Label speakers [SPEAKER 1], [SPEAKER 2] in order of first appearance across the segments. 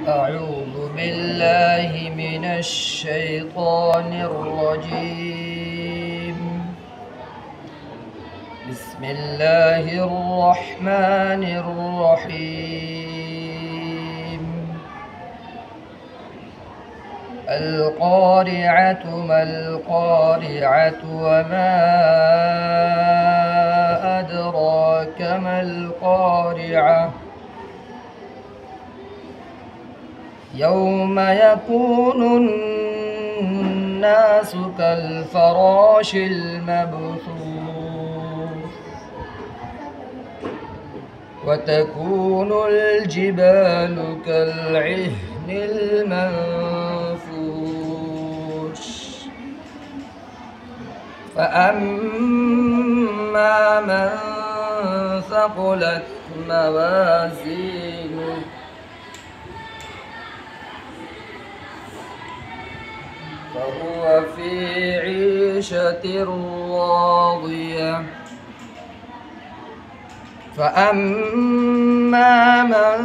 [SPEAKER 1] أعوذ بالله من الشيطان الرجيم. بسم الله الرحمن الرحيم. القارعة ما القارعة وما أدراك ما القارعة يوم يكون الناس كالفراش المبثوث وتكون الجبال كالعهن المنفوش فأما من ثقلت موازينه فهو في عيشة راضية فأما من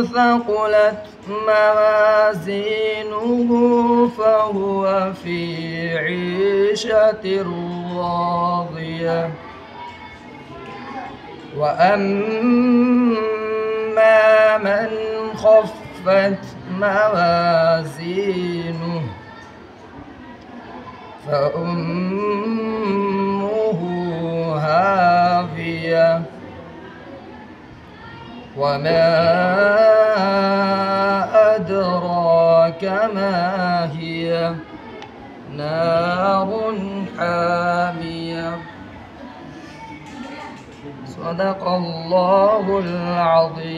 [SPEAKER 1] ثقلت موازينه فهو في عيشة راضية وأما من خفت موازينه فأمه هاوية وما أدراك ما هي نار حامية. صدق الله العظيم.